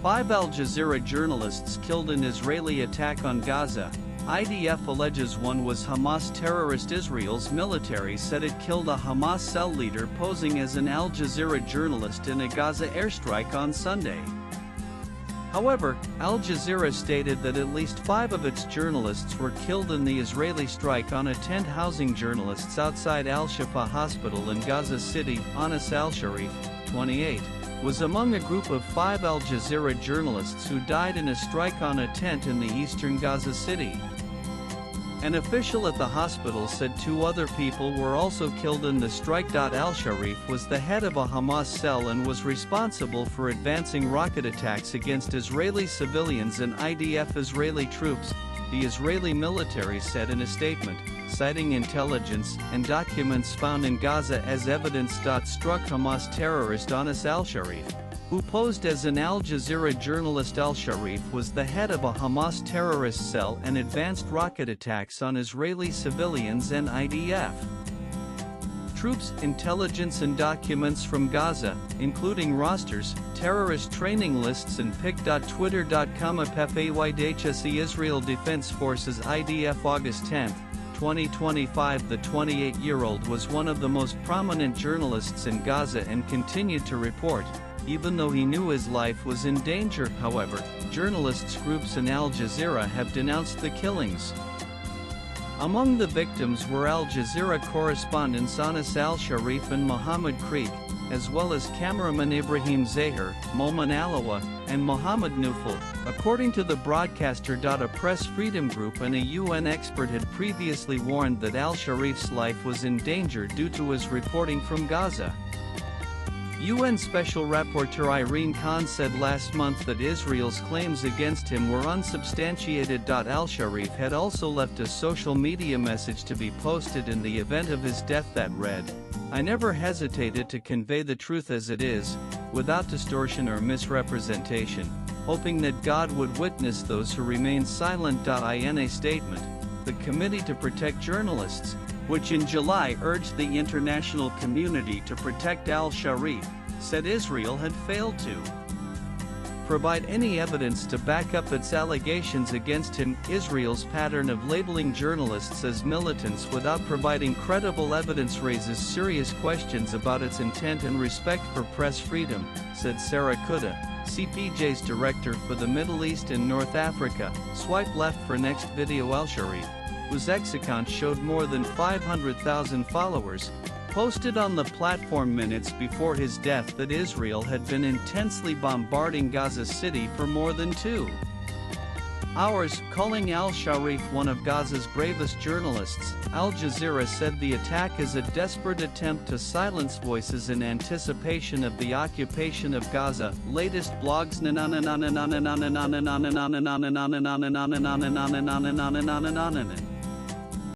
5 Al Jazeera journalists killed in Israeli attack on Gaza. IDF alleges one was Hamas terrorist. Israel's military said it killed a Hamas cell leader posing as an Al Jazeera journalist in a Gaza airstrike on Sunday. However, Al Jazeera stated that at least 5 of its journalists were killed in the Israeli strike on a tent housing journalists outside Al-Shifa Hospital in Gaza City. Anas al-Sharif, 28, was among a group of 5 Al Jazeera journalists who died in a strike on a tent in the eastern Gaza City. An official at the hospital said 2 other people were also killed in the strike. Al-Sharif was the head of a Hamas cell and was responsible for advancing rocket attacks against Israeli civilians and IDF Israeli troops, the Israeli military said in a statement, citing intelligence and documents found in Gaza as evidence. Struck Hamas terrorist Anas al-Sharif, who posed as an Al Jazeera journalist. Al-Sharif was the head of a Hamas terrorist cell and advanced rocket attacks on Israeli civilians and IDF troops. Intelligence and documents from Gaza, including rosters, terrorist training lists and pic.twitter.com. FAYDHSE Israel Defense Forces IDF August 10, 2025. The 28-year-old was one of the most prominent journalists in Gaza and continued to report, even though he knew his life was in danger. However, journalists groups in Al Jazeera have denounced the killings. Among the victims were Al Jazeera correspondents Anas al-Sharif and Mohammed Creek, as well as cameraman Ibrahim Zahir, Momin Alawa, and Mohammed Nufel, according to the broadcaster. A press freedom group and a UN expert had previously warned that al-Sharif's life was in danger due to his reporting from Gaza. UN Special Rapporteur Irene Khan said last month that Israel's claims against him were unsubstantiated. Al-Sharif had also left a social media message to be posted in the event of his death that read, "I never hesitated to convey the truth as it is, without distortion or misrepresentation, hoping that God would witness those who remain silent." In a statement, the Committee to Protect Journalists, which in July urged the international community to protect al-Sharif, said Israel had failed to provide any evidence to back up its allegations against him. Israel's pattern of labeling journalists as militants without providing credible evidence raises serious questions about its intent and respect for press freedom, said Sarah Kuda, CPJ's director for the Middle East and North Africa. Swipe left for next video. Al-Sharif, whose X account showed more than 500,000 followers, posted on the platform minutes before his death that Israel had been intensely bombarding Gaza City for more than 2 hours, calling al-Sharif one of Gaza's bravest journalists. Al Jazeera said the attack is a desperate attempt to silence voices in anticipation of the occupation of Gaza. Latest blogs.